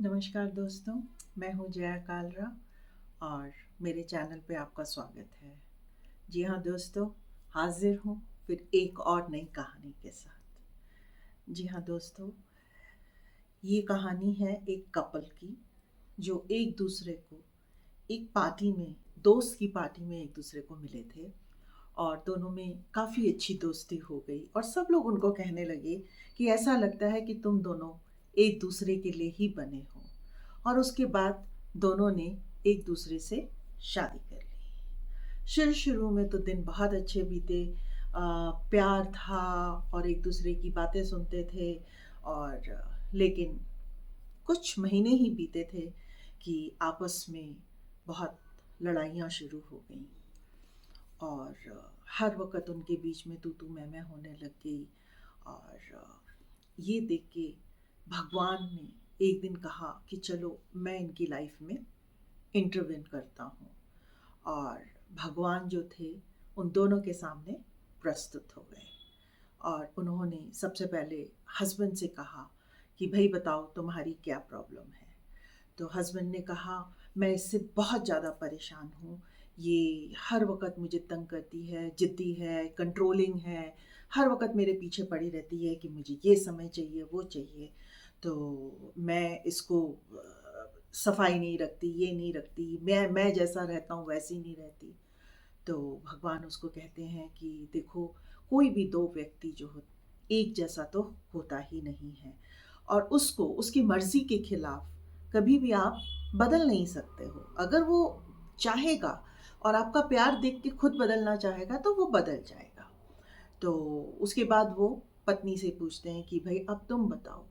नमस्कार दोस्तों, मैं हूँ जया कालरा और मेरे चैनल पे आपका स्वागत है। जी हाँ दोस्तों, हाजिर हूँ फिर एक और नई कहानी के साथ। जी हाँ दोस्तों, ये कहानी है एक कपल की जो एक दूसरे को एक पार्टी में, दोस्त की पार्टी में एक दूसरे को मिले थे और दोनों में काफ़ी अच्छी दोस्ती हो गई और सब लोग उनको कहने लगे कि ऐसा लगता है कि तुम दोनों एक दूसरे के लिए ही बने हो। और उसके बाद दोनों ने एक दूसरे से शादी कर ली। शुरू शुरू में तो दिन बहुत अच्छे बीते, प्यार था और एक दूसरे की बातें सुनते थे और लेकिन कुछ महीने ही बीते थे कि आपस में बहुत लड़ाइयाँ शुरू हो गईं और हर वक़्त उनके बीच में तू-तू मैं होने लग गई। और ये देख के भगवान ने एक दिन कहा कि चलो मैं इनकी लाइफ में इंटरवेन करता हूँ। और भगवान जो थे उन दोनों के सामने प्रस्तुत हो गए और उन्होंने सबसे पहले हस्बैंड से कहा कि भाई बताओ तुम्हारी क्या प्रॉब्लम है। तो हस्बैंड ने कहा मैं इससे बहुत ज़्यादा परेशान हूँ, ये हर वक्त मुझे तंग करती है, ज़िद्दी है, कंट्रोलिंग है, हर वक्त मेरे पीछे पड़ी रहती है कि मुझे ये समय चाहिए वो चाहिए। तो मैं इसको सफाई नहीं रखती, ये नहीं रखती, मैं जैसा रहता हूँ वैसी नहीं रहती। तो भगवान उसको कहते हैं कि देखो, कोई भी दो व्यक्ति जो हो एक जैसा तो होता ही नहीं है और उसको उसकी मर्जी के खिलाफ कभी भी आप बदल नहीं सकते हो। अगर वो चाहेगा और आपका प्यार देख के खुद बदलना चाहेगा तो वो बदल जाएगा। तो उसके बाद वो पत्नी से पूछते हैं कि भाई अब तुम बताओ।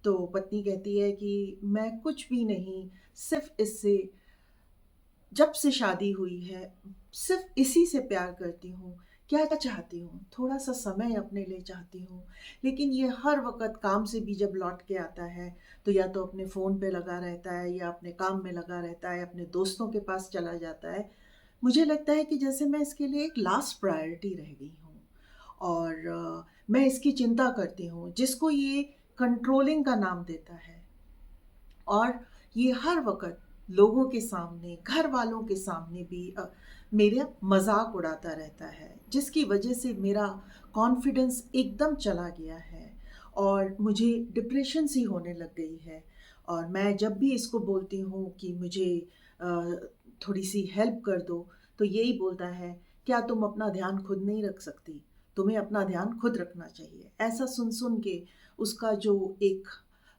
तो पत्नी कहती है कि मैं कुछ भी नहीं, सिर्फ इससे जब से शादी हुई है सिर्फ इसी से प्यार करती हूँ। क्या चाहती हूँ, थोड़ा सा समय अपने लिए चाहती हूँ, लेकिन ये हर वक्त काम से भी जब लौट के आता है तो या तो अपने फ़ोन पे लगा रहता है या अपने काम में लगा रहता है, अपने दोस्तों के पास चला जाता है। मुझे लगता है कि जैसे मैं इसके लिए एक लास्ट प्रायोरिटी रह गई हूँ और मैं इसकी चिंता करती हूँ जिसको ये कंट्रोलिंग का नाम देता है। और ये हर वक़्त लोगों के सामने, घर वालों के सामने भी मेरा मज़ाक उड़ाता रहता है, जिसकी वजह से मेरा कॉन्फिडेंस एकदम चला गया है और मुझे डिप्रेशन सी होने लग गई है। और मैं जब भी इसको बोलती हूँ कि मुझे थोड़ी-सी हेल्प कर दो, तो यही बोलता है, "क्या तुम अपना ध्यान खुद नहीं रख सकती? तुम्हें अपना ध्यान खुद रखना चाहिए।" ऐसा सुन-सुन के उसका जो एक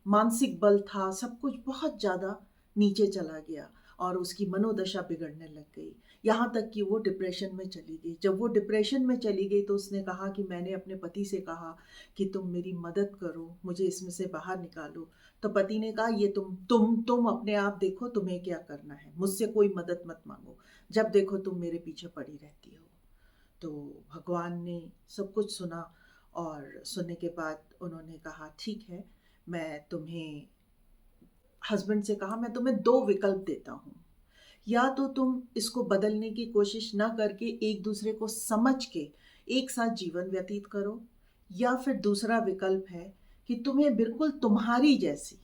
मानसिक बल था, सब कुछ बहुत ज़्यादा नीचे चला गया और उसकी मनोदशा बिगड़ने लग गई। यहाँ तक कि वो डिप्रेशन में चली गई। जब वो डिप्रेशन में चली गई तो उसने कहा कि मैंने अपने पति से कहा कि तुम मेरी मदद करो, मुझे इसमें से बाहर निकालो। तो पति ने कहा ये तुम अपने आप देखो तुम्हें क्या करना है, मुझसे कोई मदद मत माँगो। जब देखो तुम मेरे पीछे पड़ी रहती हो। तो भगवान ने सब कुछ सुना और सुनने के बाद उन्होंने कहा ठीक है, मैं तुम्हें हस्बैंड से कहा मैं तुम्हें 2 विकल्प देता हूँ। या तो तुम इसको बदलने की कोशिश ना करके एक दूसरे को समझ के एक साथ जीवन व्यतीत करो, या फिर दूसरा विकल्प है कि तुम्हें बिल्कुल तुम्हारी जैसी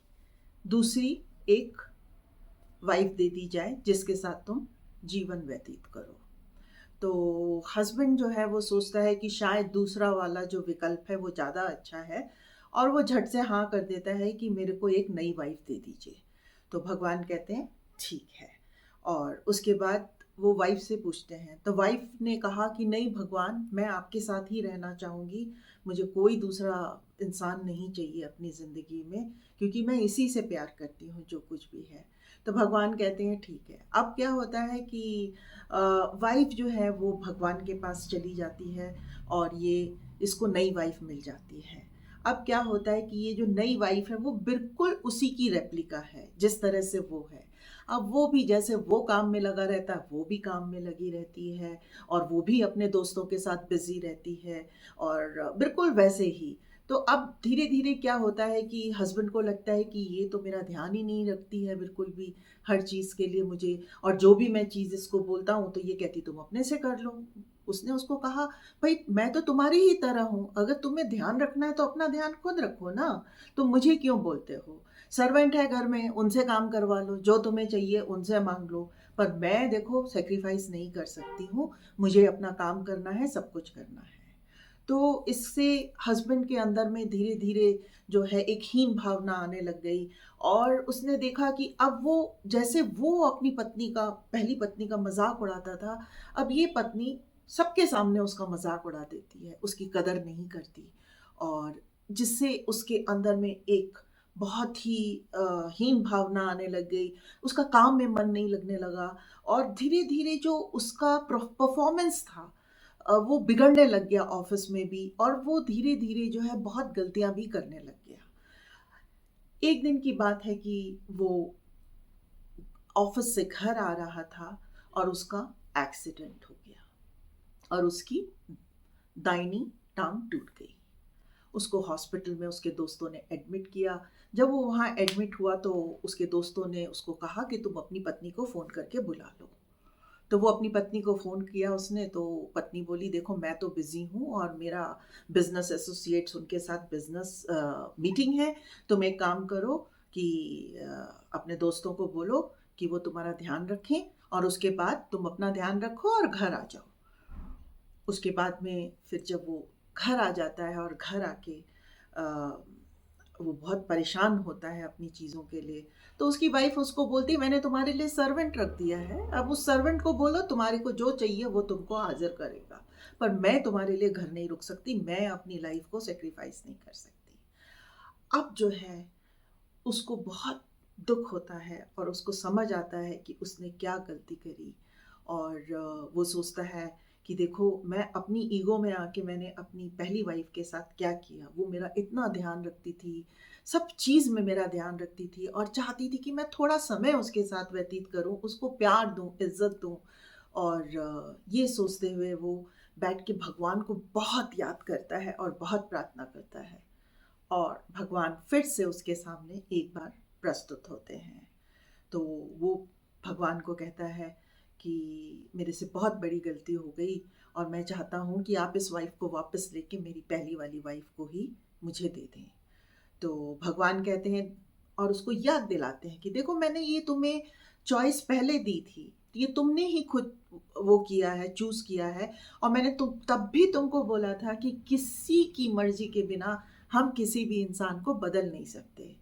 दूसरी एक वाइफ़ दे दी जाए जिसके साथ तुम जीवन व्यतीत करो। तो हस्बैंड जो है वो सोचता है कि शायद दूसरा वाला जो विकल्प है वो ज़्यादा अच्छा है और वो झट से हाँ कर देता है कि मेरे को एक नई वाइफ़ दे दीजिए। तो भगवान कहते हैं ठीक है। और उसके बाद वो वाइफ़ से पूछते हैं, तो वाइफ़ ने कहा कि नहीं भगवान, मैं आपके साथ ही रहना चाहूँगी, मुझे कोई दूसरा इंसान नहीं चाहिए अपनी ज़िंदगी में, क्योंकि मैं इसी से प्यार करती हूँ जो कुछ भी है। तो भगवान कहते हैं ठीक है। अब क्या होता है कि वाइफ़ जो है वो भगवान के पास चली जाती है और ये इसको नई वाइफ़ मिल जाती है। अब क्या होता है कि ये जो नई वाइफ़ है वो बिल्कुल उसी की रेप्लिका है, जिस तरह से वो है। अब वो भी जैसे वो काम में लगा रहता है, वो भी काम में लगी रहती है और वो भी अपने दोस्तों के साथ बिज़ी रहती है और बिल्कुल वैसे ही। तो अब धीरे-धीरे क्या होता है कि हस्बैंड को लगता है कि ये तो मेरा ध्यान ही नहीं रखती है बिल्कुल भी, हर चीज़ के लिए मुझे, और जो भी मैं चीज़ इसको बोलता हूँ तो ये कहती तुम अपने से कर लो। उसने उसको कहा, भई मैं तो तुम्हारी ही तरह हूँ, अगर तुम्हें ध्यान रखना है तो अपना ध्यान खुद रखो ना, तुम मुझे क्यों बोलते हो? सर्वेंट है घर में, उनसे काम करवा लो, जो तुम्हें चाहिए उनसे मांग लो, पर मैं देखो सेक्रीफाइस नहीं कर सकती हूँ, मुझे अपना काम करना है, सब कुछ करना है। तो इससे हस्बैंड के अंदर में धीरे धीरे जो है एक हीन भावना आने लग गई, और उसने देखा कि अब वो, जैसे वो अपनी पत्नी का, पहली पत्नी का मजाक उड़ाता था, अब ये पत्नी सबके सामने उसका मजाक उड़ा देती है, उसकी कदर नहीं करती, और जिससे उसके अंदर में एक बहुत ही हीन भावना आने लग गई, उसका काम में मन नहीं लगने लगा, और धीरे धीरे जो उसका परफॉर्मेंस था वो बिगड़ने लग गया ऑफिस में भी, और वो धीरे धीरे जो है बहुत गलतियां भी करने लग गया। एक दिन की बात है कि वो ऑफिस से घर आ रहा था और उसका एक्सीडेंट हो गया, और उसकी दाहिनी टांग टूट गई। उसको हॉस्पिटल में उसके दोस्तों ने एडमिट किया। जब वो वहाँ एडमिट हुआ तो उसके दोस्तों ने उसको कहा कि तुम अपनी पत्नी को फ़ोन करके बुला लो। तो वो अपनी पत्नी को फ़ोन किया उसने, तो पत्नी बोली देखो मैं तो बिज़ी हूँ और मेरा बिज़नेस एसोसिएट्स, उनके साथ बिज़नेस मीटिंग है, तुम एक काम करो कि अपने दोस्तों को बोलो कि वो तुम्हारा ध्यान रखें, और उसके बाद तुम अपना ध्यान रखो और घर आ जाओ। उसके बाद में फिर जब वो घर आ जाता है और घर आके वो बहुत परेशान होता है अपनी चीज़ों के लिए, तो उसकी वाइफ उसको बोलती है मैंने तुम्हारे लिए सर्वेंट रख दिया है, अब उस सर्वेंट को बोलो तुम्हारे को जो चाहिए वो तुमको हाजिर करेगा, पर मैं तुम्हारे लिए घर नहीं रुक सकती, मैं अपनी लाइफ को सेक्रीफाइस नहीं कर सकती। अब जो है उसको बहुत दुख होता है, और उसको समझ आता है कि उसने क्या गलती करी, और वो सोचता है कि देखो मैं अपनी ईगो में आके मैंने अपनी पहली वाइफ के साथ क्या किया, वो मेरा इतना ध्यान रखती थी, सब चीज़ में मेरा ध्यान रखती थी, और चाहती थी कि मैं थोड़ा समय उसके साथ व्यतीत करूं, उसको प्यार दूं, इज्जत दूं, और ये सोचते हुए वो बैठ के भगवान को बहुत याद करता है और बहुत प्रार्थना करता है, और भगवान फिर से उसके सामने एक बार प्रस्तुत होते हैं। तो वो भगवान को कहता है कि मेरे से बहुत बड़ी गलती हो गई, और मैं चाहता हूँ कि आप इस वाइफ को वापस लेके मेरी पहली वाली वाइफ को ही मुझे दे दें। तो भगवान कहते हैं और उसको याद दिलाते हैं कि देखो मैंने ये तुम्हें चॉइस पहले दी थी, ये तुमने ही खुद वो किया है, चूज किया है, और मैंने तुम तब भी तुमको बोला था कि किसी की मर्जी के बिना हम किसी भी इंसान को बदल नहीं सकते।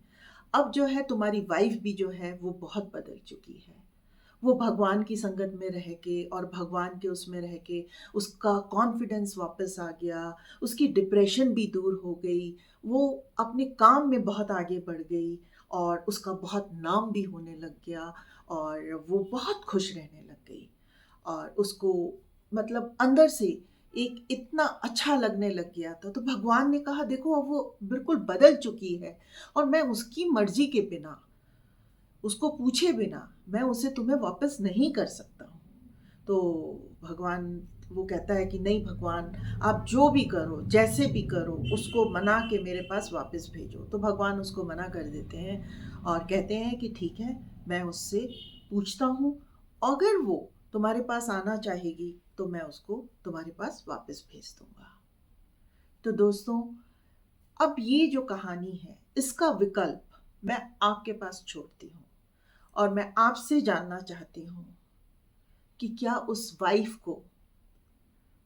अब जो है तुम्हारी वाइफ भी जो है वो बहुत बदल चुकी है, वो भगवान की संगत में रह के और भगवान के उसमें रह के उसका कॉन्फिडेंस वापस आ गया, उसकी डिप्रेशन भी दूर हो गई, वो अपने काम में बहुत आगे बढ़ गई, और उसका बहुत नाम भी होने लग गया, और वो बहुत खुश रहने लग गई, और उसको मतलब अंदर से एक इतना अच्छा लगने लग गया था। तो भगवान ने कहा देखो अब वो बिल्कुल बदल चुकी है, और मैं उसकी मर्जी के बिना, उसको पूछे बिना मैं उसे तुम्हें वापस नहीं कर सकता हूँ। तो भगवान वो कहता है कि नहीं भगवान, आप जो भी करो, जैसे भी करो, उसको मना के मेरे पास वापस भेजो। तो भगवान उसको मना कर देते हैं और कहते हैं कि ठीक है, मैं उससे पूछता हूँ, अगर वो तुम्हारे पास आना चाहेगी तो मैं उसको तुम्हारे पास वापस भेज दूंगा। तो दोस्तों, अब ये जो कहानी है इसका विकल्प मैं आपके पास छोड़ती हूँ, और मैं आपसे जानना चाहती हूँ कि क्या उस वाइफ को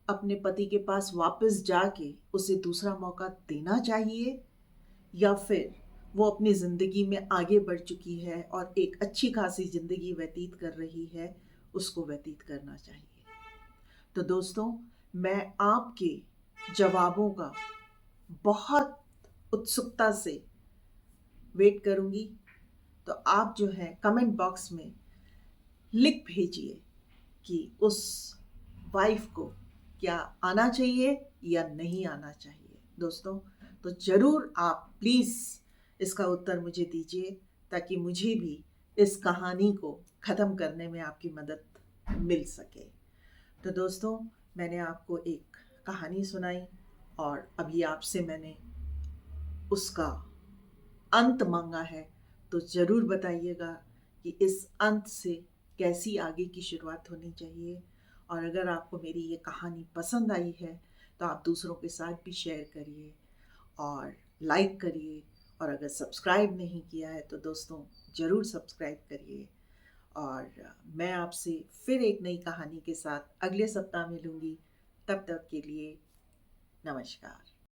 अपने पति के पास वापस जाके उसे दूसरा मौका देना चाहिए, या फिर वो अपनी ज़िंदगी में आगे बढ़ चुकी है और एक अच्छी खासी ज़िंदगी व्यतीत कर रही है, उसको व्यतीत करना चाहिए। तो दोस्तों, मैं आपके जवाबों का बहुत उत्सुकता से वेट करूंगी। तो आप जो है कमेंट बॉक्स में लिख भेजिए कि उस वाइफ को क्या आना चाहिए या नहीं आना चाहिए। दोस्तों, तो ज़रूर आप प्लीज़ इसका उत्तर मुझे दीजिए, ताकि मुझे भी इस कहानी को ख़त्म करने में आपकी मदद मिल सके। तो दोस्तों, मैंने आपको एक कहानी सुनाई, और अभी आपसे मैंने उसका अंत मांगा है, तो ज़रूर बताइएगा कि इस अंत से कैसी आगे की शुरुआत होनी चाहिए। और अगर आपको मेरी ये कहानी पसंद आई है तो आप दूसरों के साथ भी शेयर करिए, और लाइक करिए, और अगर सब्सक्राइब नहीं किया है तो दोस्तों ज़रूर सब्सक्राइब करिए। और मैं आपसे फिर एक नई कहानी के साथ अगले सप्ताह मिलूँगी। तब तक के लिए नमस्कार।